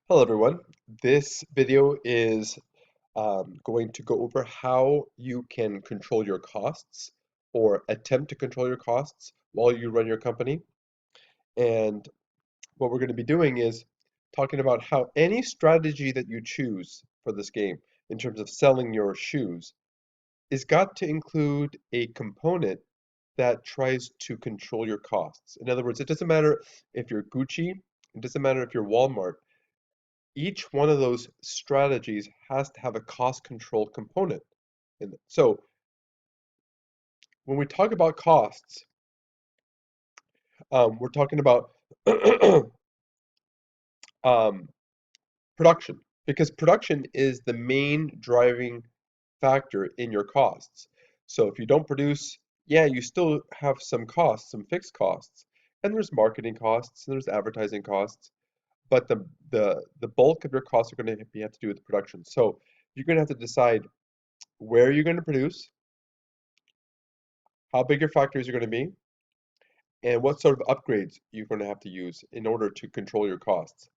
Hello everyone. This video is going to go over how you can control your costs or attempt to control your costs while you run your company. And what we're going to be doing is talking about how any strategy that you choose for this game in terms of selling your shoes is got to include a component that tries to control your costs. In other words, it doesn't matter if you're Gucci, it doesn't matter if you're Walmart. Each one of those strategies has to have a cost control component in it. So when we talk about costs, we're talking about um, production because production is the main driving factor in your costs. So if you don't produce, yeah, you still have some costs, some fixed costs, and there's marketing costs and there's advertising costs, but the bulk of your costs are going to have to do with production. So you're going to have to decide where you're going to produce, how big your factories are going to be, and what sort of upgrades you're going to have to use in order to control your costs.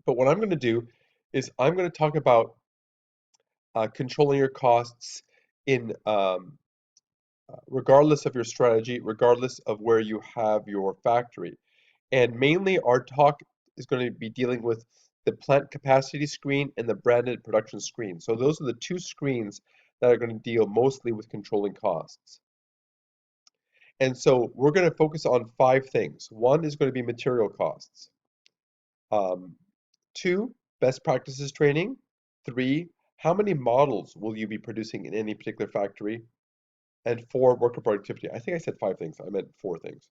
But what I'm going to do is I'm going to talk about controlling your costs in regardless of your strategy, regardless of where you have your factory. And mainly our talk is going to be dealing with the plant capacity screen and the branded production screen. So those are the two screens that are going to deal mostly with controlling costs. And so we're going to focus on five things. One is going to be material costs. Um, two, best practices training. Three, how many models will you be producing in any particular factory? And four, worker productivity. I think I said five things. I meant four things.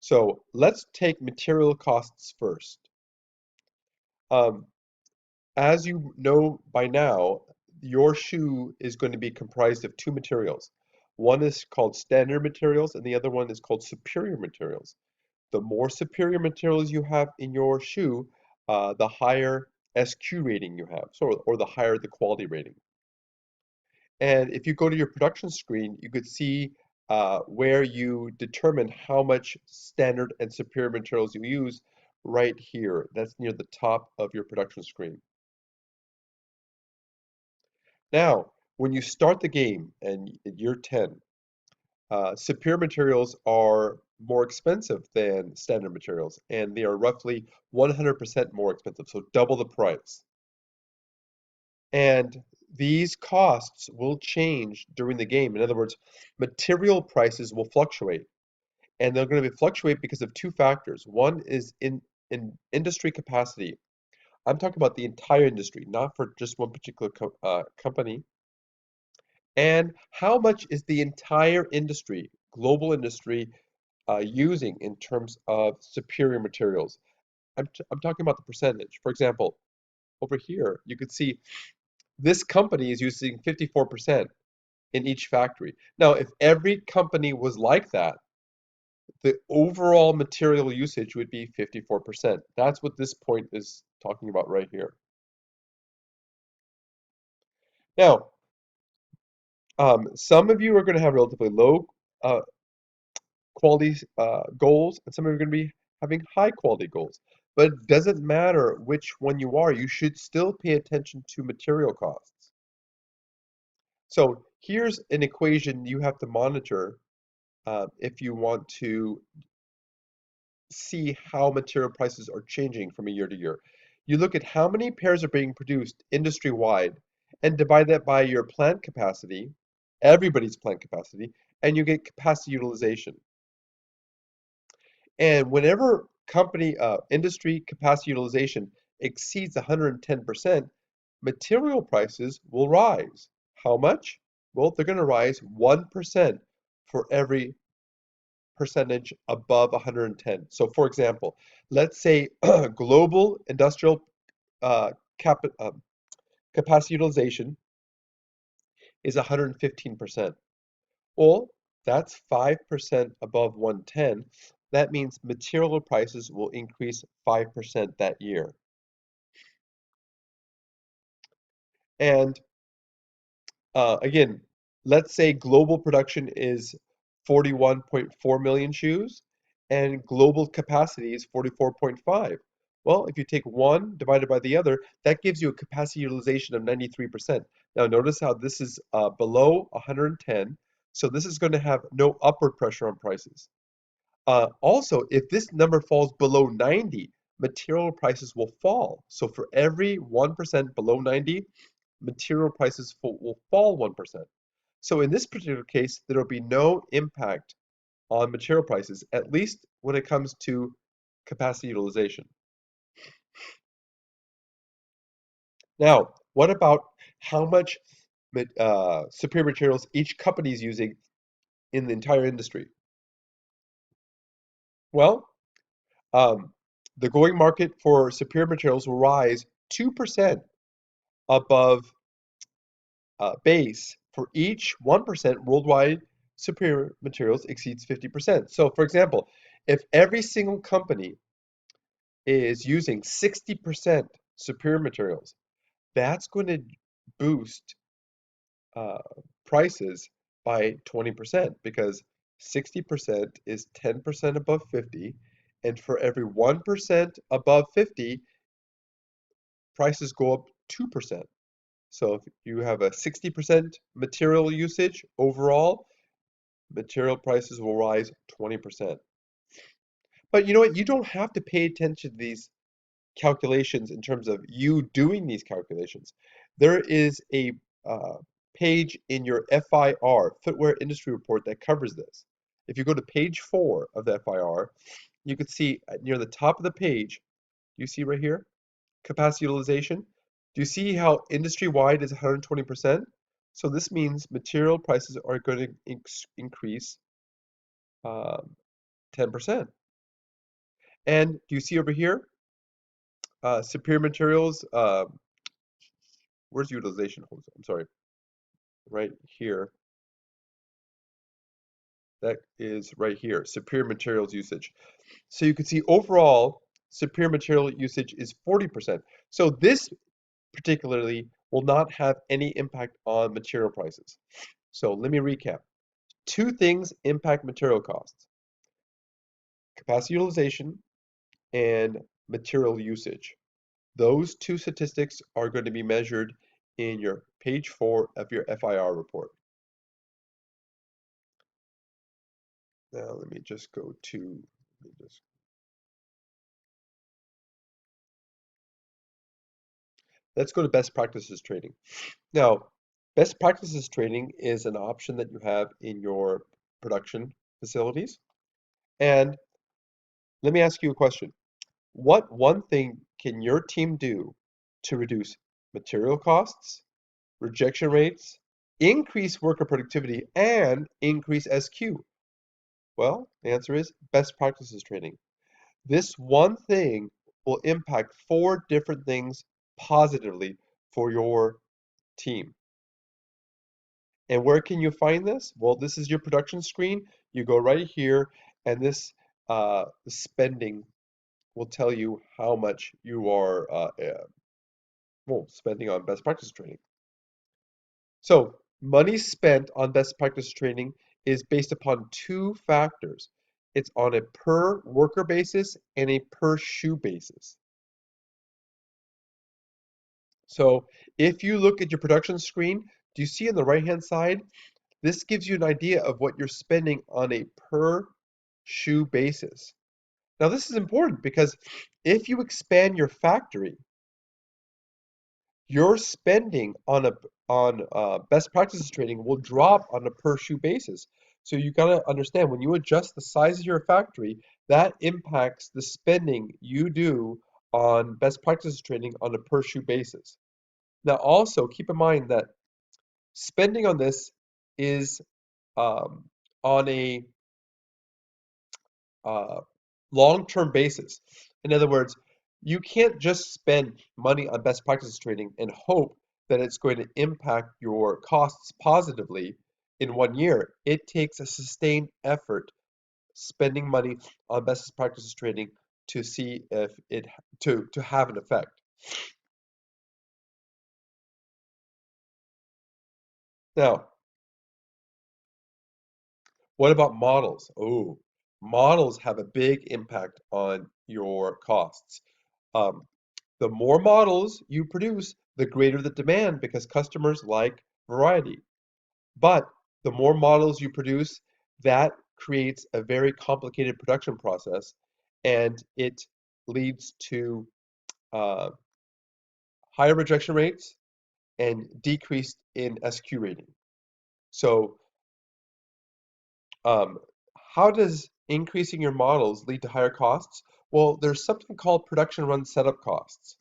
So let's take material costs first. Um, as you know by now, your shoe is going to be comprised of two materials. One is called standard materials, and the other one is called superior materials. The more superior materials you have in your shoe, the higher SQ rating you have, so or the higher the quality rating. And if you go to your production screen, you could see where you determine how much standard and superior materials you use right here. That's near the top of your production screen. Now, when you start the game and you're 10, superior materials are more expensive than standard materials, and they are roughly 100% more expensive, so double the price. And these costs will change during the game. In other words, material prices will fluctuate, and they're going to fluctuate because of two factors. One is in industry capacity. I'm talking about the entire industry, not for just one particular company. And how much is the entire industry, global industry, using in terms of superior materials? I'm talking about the percentage. For example, over here, you could see this company is using 54% in each factory. Now, if every company was like that, the overall material usage would be 54%. That's what this point is talking about right here. Now, some of you are going to have relatively low uh, quality goals, and some of you are going to be having high quality goals. But it doesn't matter which one you are, you should still pay attention to material costs. So here's an equation you have to monitor if you want to see how material prices are changing from a year to year. You look at how many pairs are being produced industry-wide and divide that by your plant capacity, everybody's plant capacity, and you get capacity utilization. And whenever company industry capacity utilization exceeds 110%, material prices will rise. How much? Well, they're going to rise 1% for every percentage above 110. So for example, let's say global industrial uh, cap, capacity utilization is 115%. Well, that's 5% above 110. That means material prices will increase 5% that year. And again, let's say global production is 41.4 million shoes and global capacity is 44.5. Well, if you take one divided by the other, that gives you a capacity utilization of 93%. Now notice how this is below 110, so this is going to have no upward pressure on prices. Also, if this number falls below 90, material prices will fall. So for every 1% below 90, material prices will fall 1%. So in this particular case, there will be no impact on material prices, at least when it comes to capacity utilization. Now, what about how much superior materials each company is using in the entire industry? Well, um, the going market for superior materials will rise 2% above base for each 1% worldwide superior materials exceeds 50%. So, for example, if every single company is using 60% superior materials, that's going to boost uh, prices by 20% because 60% is 10% above 50, and for every 1% above 50, prices go up 2%. So if you have a 60% material usage overall, material prices will rise 20%. But you know what? You don't have to pay attention to these calculations in terms of you doing these calculations. There is a uh, page in your FIR, Footwear Industry Report, that covers this. If you go to page 4 of the FIR, you can see near the top of the page, you see right here, capacity utilization. Do you see how industry-wide is 120%? So this means material prices are going to increase 10%. And do you see over here, superior materials, where's utilization? I'm sorry, right here. That is right here, superior materials usage. So you can see overall, superior material usage is 40%. So this particularly will not have any impact on material prices. So let me recap. Two things impact material costs: capacity utilization and material usage. Those two statistics are going to be measured in your page 4 of your FIR report. Now let me just go to, let's go to best practices training. Now, best practices training is an option that you have in your production facilities. And let me ask you a question. What one thing can your team do to reduce material costs, rejection rates, increase worker productivity, and increase SQ? Well, the answer is best practices training. This one thing will impact 4 different things positively for your team. And where can you find this? Well, this is your production screen. You go right here, and this spending will tell you how much you are well, spending on best practice training. So, money spent on best practice training is based upon 2 factors. It's on a per worker basis and a per shoe basis. So, if you look at your production screen, do you see on the right-hand side? This gives you an idea of what you're spending on a per shoe basis. Now, this is important because if you expand your factory, your spending on best practices training will drop on a per shoe basis. So you got to understand when you adjust the size of your factory, that impacts the spending you do on best practices training on a per shoe basis. Now, also keep in mind that spending on this is um, on a uh, long-term basis. In other words, you can't just spend money on best practices training and hope that it's going to impact your costs positively in 1 year. It takes a sustained effort spending money on best practices training to see if it to have an effect. Now, what about models? Oh, models have a big impact on your costs. Um, the more models you produce, the greater the demand because customers like variety. But the more models you produce, that creates a very complicated production process, and it leads to uh, higher rejection rates and decreased in SQ rating. So, um, how does increasing your models lead to higher costs? Well, there's something called production run setup costs.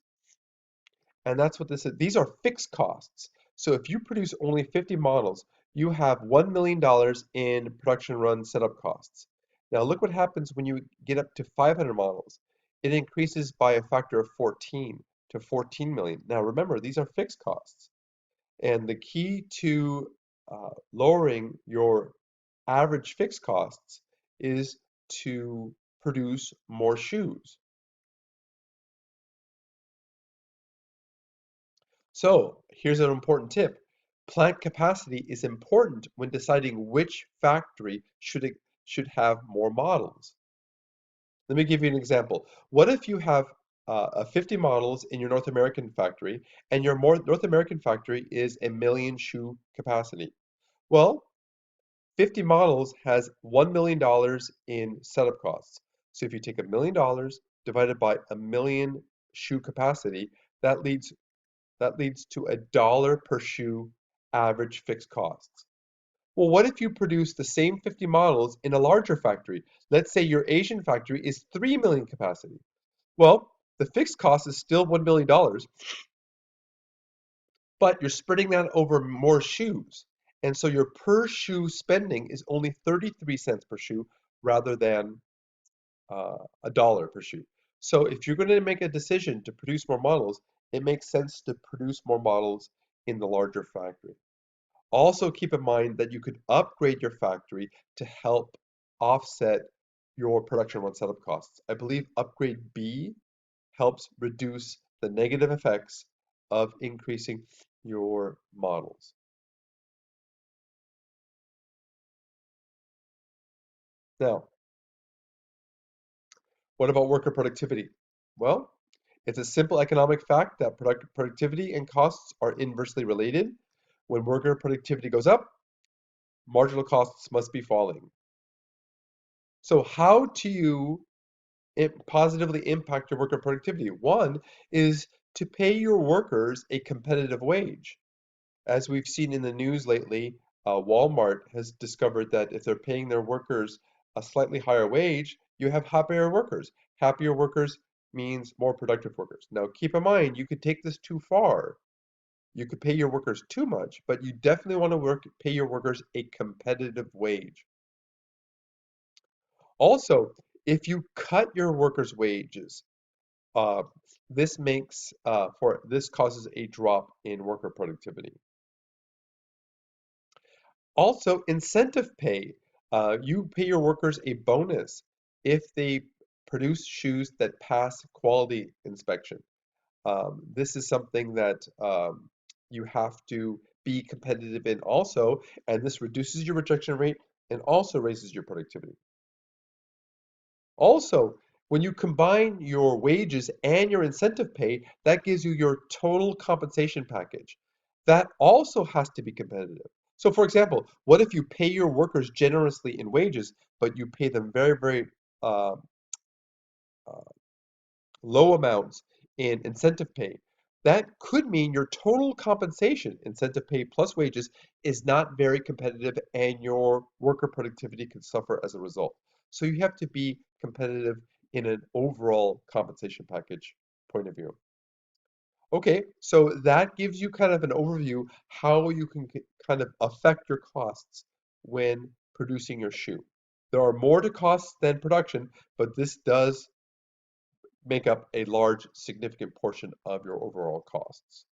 And that's what this is. These are fixed costs. So if you produce only 50 models, you have $1 million in production run setup costs. Now look what happens when you get up to 500 models. It increases by a factor of 14 to 14 million. Now remember, these are fixed costs. And the key to lowering your average fixed costs is to produce more shoes. So here's an important tip. Plant capacity is important when deciding which factory should have more models. Let me give you an example. What if you have 50 models in your North American factory and your North American factory is a million shoe capacity? Well, 50 models has $1 million in setup costs. So if you take $1 million divided by a million shoe capacity, that leads that leads to $1 per shoe average fixed costs. Well, what if you produce the same 50 models in a larger factory? Let's say your Asian factory is 3 million capacity. Well, the fixed cost is still $1 million, but you're spreading that over more shoes. And so your per shoe spending is only 33 cents per shoe rather than a dollar per shoe. So if you're going to make a decision to produce more models, it makes sense to produce more models in the larger factory. Also keep in mind that you could upgrade your factory to help offset your production run setup costs. I believe upgrade B helps reduce the negative effects of increasing your models. Now, what about worker productivity? Well, it's a simple economic fact that productivity and costs are inversely related. When worker productivity goes up, marginal costs must be falling. So how do you positively impact your worker productivity? One is to pay your workers a competitive wage. As we've seen in the news lately, Walmart has discovered that if they're paying their workers a slightly higher wage, you have happier workers. Happier workers means more productive workers. Now, keep in mind, you could take this too far. You could pay your workers too much, but you definitely want to pay your workers a competitive wage. Also, if you cut your workers' wages, uh, this causes a drop in worker productivity. Also, incentive pay. You pay your workers a bonus if they produce shoes that pass quality inspection. This is something that you have to be competitive in also, and this reduces your rejection rate and also raises your productivity. Also, when you combine your wages and your incentive pay, that gives you your total compensation package. That also has to be competitive. So, for example, what if you pay your workers generously in wages, but you pay them very, very uh, uh, low amounts in incentive pay? That could mean your total compensation, incentive pay plus wages, is not very competitive and your worker productivity could suffer as a result. So you have to be competitive in an overall compensation package point of view. Okay, so that gives you kind of an overview how you can kind of affect your costs when producing your shoe. There are more to costs than production, but this does make up a large, significant portion of your overall costs.